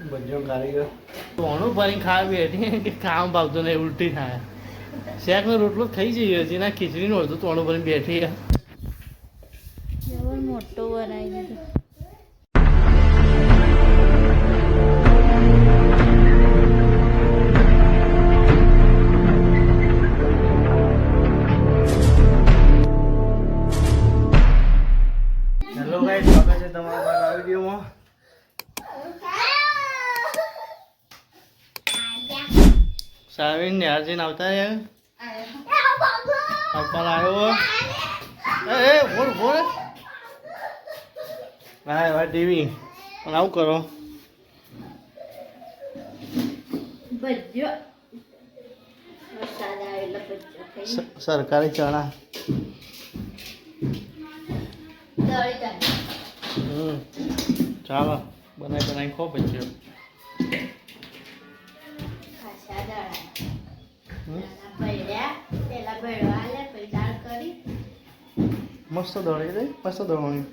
બધો કારીગર તોણું ભરીને ખાવા બેઠી કે ખાવા ભાવતો નહીં ઉલટી થાય શેકનો રોટલો થઈ જઈએ હજી ના ખીચડીનું અડધું તોણું ભરીને બેઠી મોટો બનાવી દીધો. હેલો ગાઈસ, સ્વાગત છે તમારા નવા વિડીયોમાં. સાવીન ને હાર્જિન આવતા રહ્યા પપ્પા આવ્યો એ બોલ બોલ હા ભાઈ ટીવી પણ આવું કરો સરકારી ચણા ચાલો બનાવી ખો પછી મસ્ત દોડી દે મસ્ત દોડવાની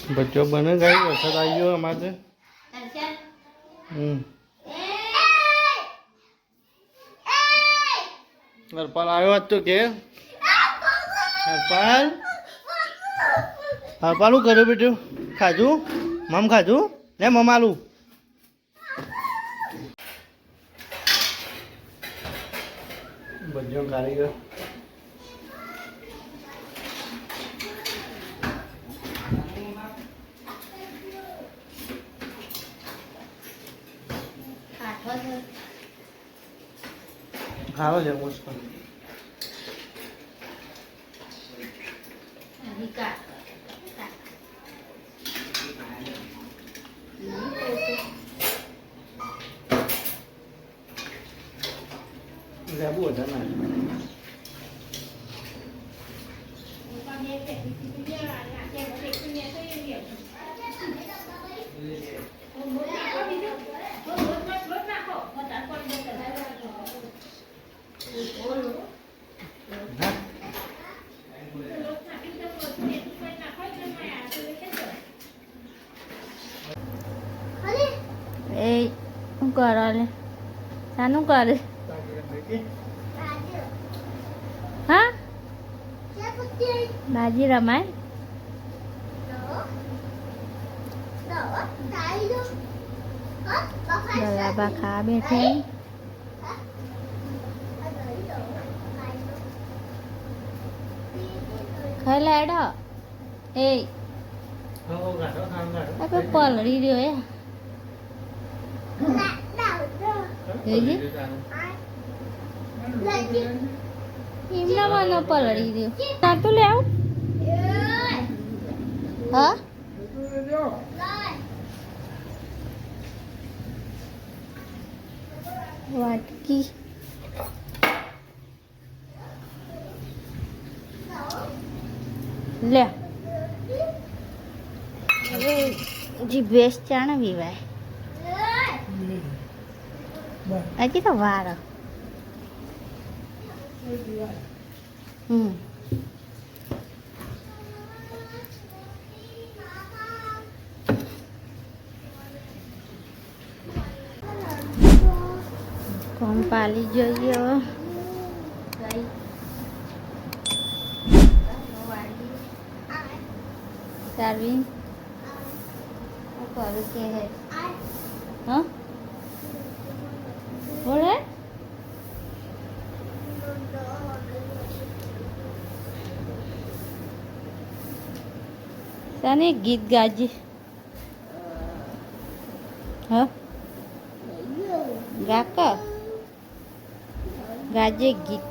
બચ્ચો બને ગઈ વરસાદ આવી ગયો અમારે હરપાલ આવ્યો હતો કે હરપાલ હરપાલ શું કર્યું બેટું ખાધું મમ ખાધું ને મમાલું બધો કારીગર ખાવો છે મસ્ત લેબુ હતા ને એ શું કરો લે શાનું કરે હા બાજી રમાય બરાબર ખા બેઠે ખાઈ લેડો એ પલળી રહ્યો એમના મને પલળી રહ્યો તાતું લે આવ હા વાટકી લે જી બેસ ચાણ વિવાય હજી તો વાર કોણ પાલી જોઈએ સારવીન કરું કે હે હા બોલે તને ગીત ગાજે હા ગાક ગાજે ગીત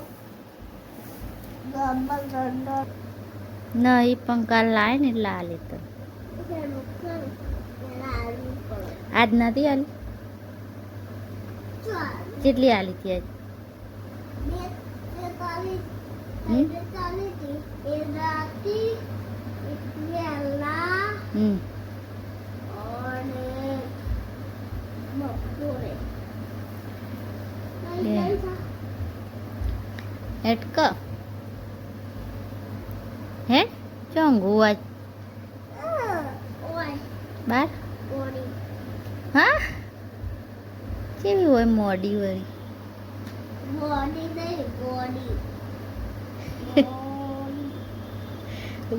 નહીં પંખા લાય ને લાલે તો આજ નથી આલી કેટલી આલી હતી આજ એટકા ઊંઘવું આજ બાર હા કેવી હોય મોડી વળી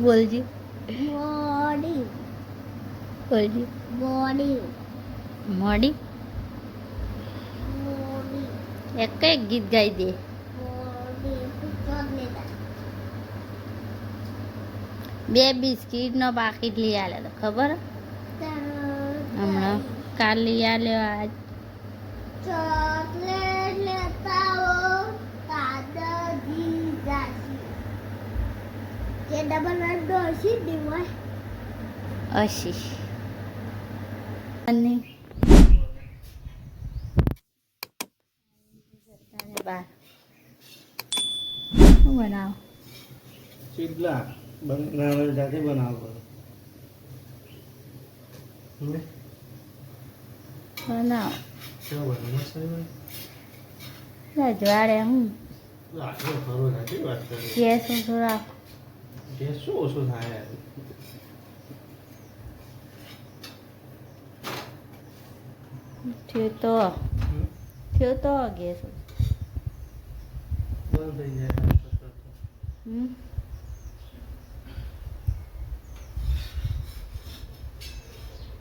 બોલજી બોલજી મોડી એક એક ગીત ગાઈ દે બે બિસ્કીટનો પાકીટ લઈ આલે તો ખબર હમણાં કાલ લઈ આલ્યો આજ ચોકલેટ લેતા આવો દાદાજી જાસી કે ડબલ વાળો હસી દીવાય અશી અને બાર શું બનાવો ચીપલા બનાવે જાતે બનાવો બનાવો કેવું બનાવો રજવાડે હું આટલો ખરો નથી વાત કરી ગેસ ઓછો રાખો ગેસ શું ઓછું થાય યાર થયો તો ગેસ બંધ થઈ જાય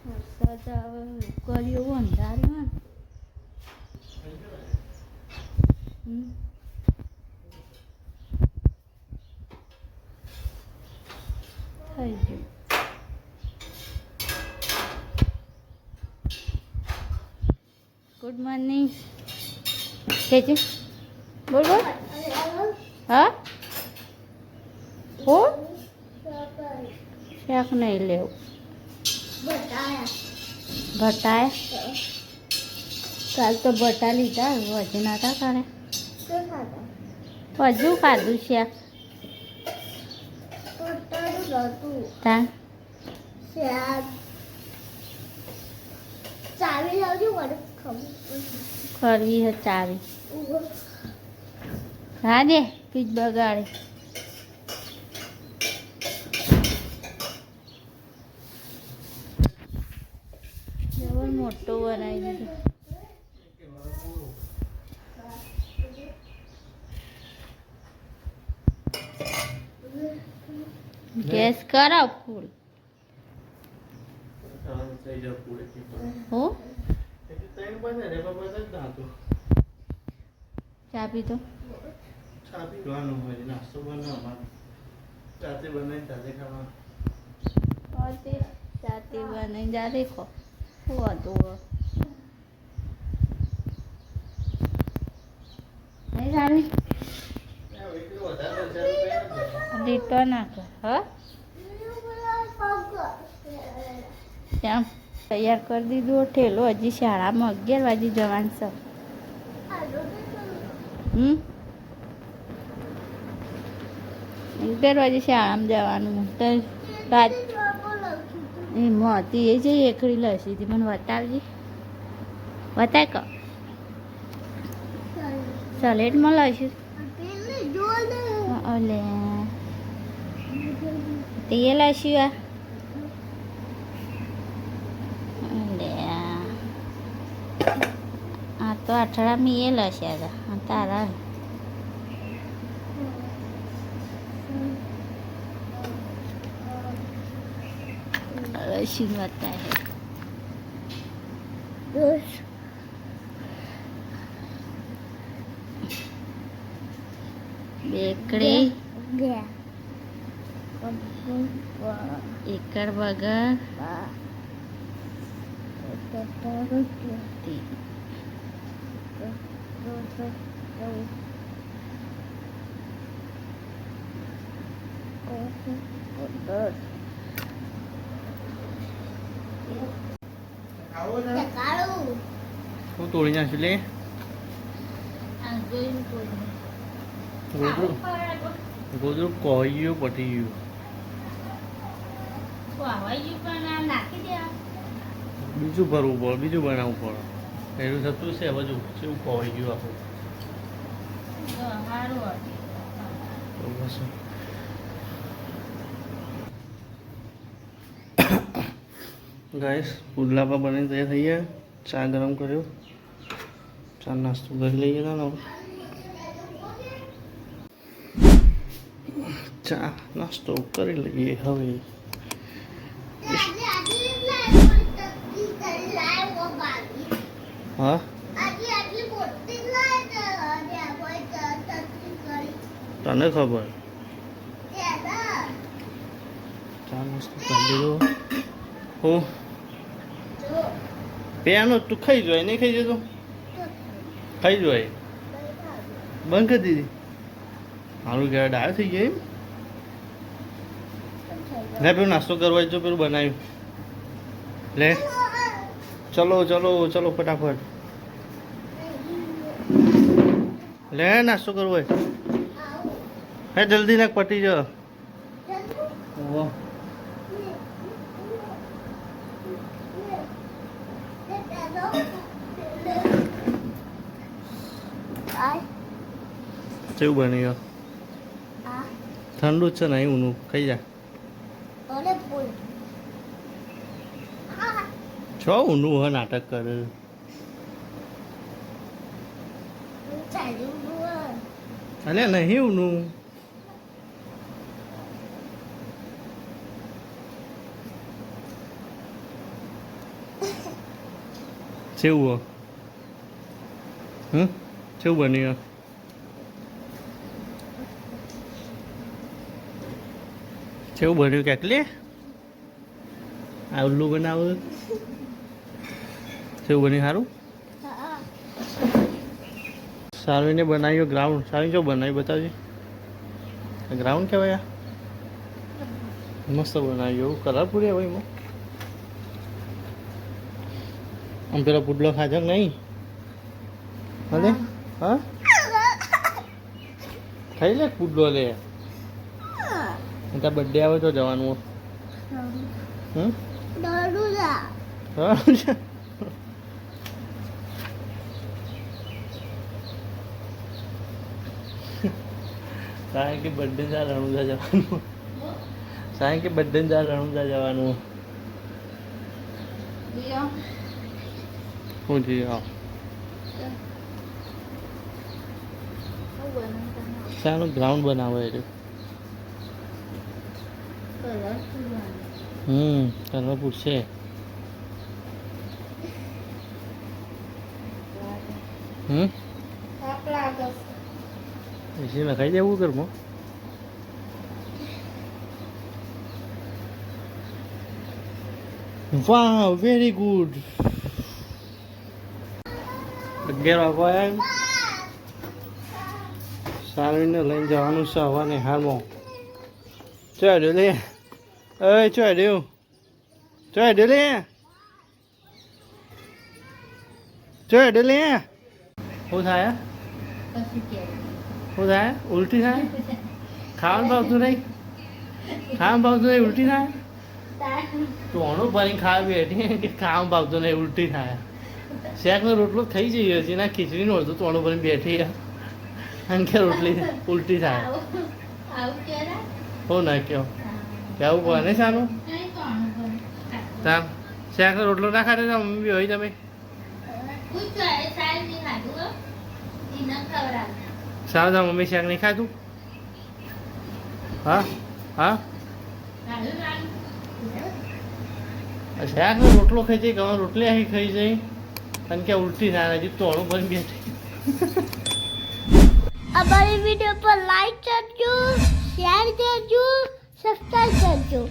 વરસાદ આવે કર્યો અંધાર્યો થઈ ગયું ગુડ મોર્નિંગ કે છે બોલ બોલ હા હો શાક નહીં લેવું ભટાય કાલ તો ભટા લીધા હજુ નતા કરે હજુ ખાધું શાક તાન ચાવી લાવજો મને કરવી હે ચાવી હા દે પીજ બગાડે જબર મોટો બનાવી દીધો ગેસ કરો ફૂલ થઈ જાય પૂરે હો ત્રણ બને રે બાબા જ ના તો ચા પીધો ચા પીવાનું હોય નાસ્તો બનાવવાનો જાતે બનાવીને જાતે ખાવાનું જાતે બનાવી જાતે ખો વધુ નહીં સારી રીતો ના કર હા ત્યાં તૈયાર કરી દીધું ઠેલો હજી શાળામાં 11 વાગે જવાનું છે 11 વાગે શાળામાં જવાનું તો રાત એ મોતી એ જઈ એકડી લસી હતી મને બતાવજી બતાય ક સલેડમાં લસી ઓલે તે લસ્યું આ તો અઠવાડિયામાં એ લસ્યા હતા તારા લસી બતા બેકડી એકર વગર હું તોડી નાખી લે ગોદરું કહ્યું પટી ગયું બીજું ભરવું પડે બીજું બનાવવું પડે એનું થતું છે બધું કેવું કહી ગયું આપણું તો બસ ગાઈસ પુડલા પર બની તૈયાર થઈ ગયા. ચા ગરમ કર્યો, ચા નાસ્તો કરી લઈએ. ચા નાસ્તો કરી લઈએ હવે. હા તને ખબર. ચા નાસ્તો કરી લીધો. હું પેનો તું ખાઈ જોય નહીં ખાઈ જતો? ખાઈ જોય. બંધ કરી દીધી. મારું ઘેર ડાયો થઈ ગયો એમ. લે પેલું નાસ્તો કરવા જો પેલું બનાવ્યું. લે ચલો ચલો ચલો ફટાફટ. લે નાસ્તો કરવો હોય હે જલ્દી નાખ પટી જ. ઓહો કેવું બની ગયો? ઠંડુ જ છે નહીં ઊનું ખાઈ જા. છો ઊનું હ નાટક કરે. અલે નહીં ઊનું. કેવું કેવું બની ગયો? કેવું બન્યું કેટલી આ ઉલ્લુ બનાવું? કેવું બન્યું? સારું. સારવીને બનાવ્યો ગ્રાઉન્ડ. સારી જો બનાવી બતાવજે. ગ્રાઉન્ડ કહેવાય. મસ્ત બનાવ્યું. કલરફુલ હોય એમાં. આમ પેલો પુડલો ખાજો નહીં? ભલે હા ખાઈ લે પુડલો. લે તારા બર્થડે આવે તો જવાનું. સાહેબ કે બર્થડે જા રણુજા જવાનું. સાહેબ કે બર્થડે જા રણુજા જવાનું. શું જી? હા શાનું ગ્રાઉન્ડ બનાવે છે? કલરફુલ છે. એસી માં ખાઈ જવું ઘરમાં. વાહ વેરી ગુડ. 11 વાગ્યા. સારવીને લઈને જવાનું છે હવાને હાલમાં. ચાલ્યો લે. અય ચાલ્યો. ચાલ્યો લે. ચાલ્યો લે. શું થાય? શું થાય? ઉલટી થાય? ખાવાનું ભાવતું નહીં? ખાવાનું ભાવતું નહીં ઉલટી થાય? ટોણું ભરીને ખાવા બેઠી કે ખાવાનું ભાવતું નહીં ઉલટી થાય. શેકનો રોટલો થઈ જઈએ છે ના ખીચડીનું અડધું ટોણું ભરીને બેઠી અને કે રોટલી ઉલટી થાય. હો ના કયો કેવું બને સારું? તાર શેકનો રોટલો ના ખાતે તો મમ્મી બી હોય તમે? સારું તા મમ્મી શેક નહીં ખાતું? હા હા શેકનો રોટલો ખાઈ જાય ઘઉં રોટલી આખી ખાઈ જાય અને કે ઉલટી થાય હજી ટોણું ભરીને બેઠી. અમારી વિડીયો પર લાઈક કરજો, શેર કરજો, સબસ્ક્રાઇબ કરજો.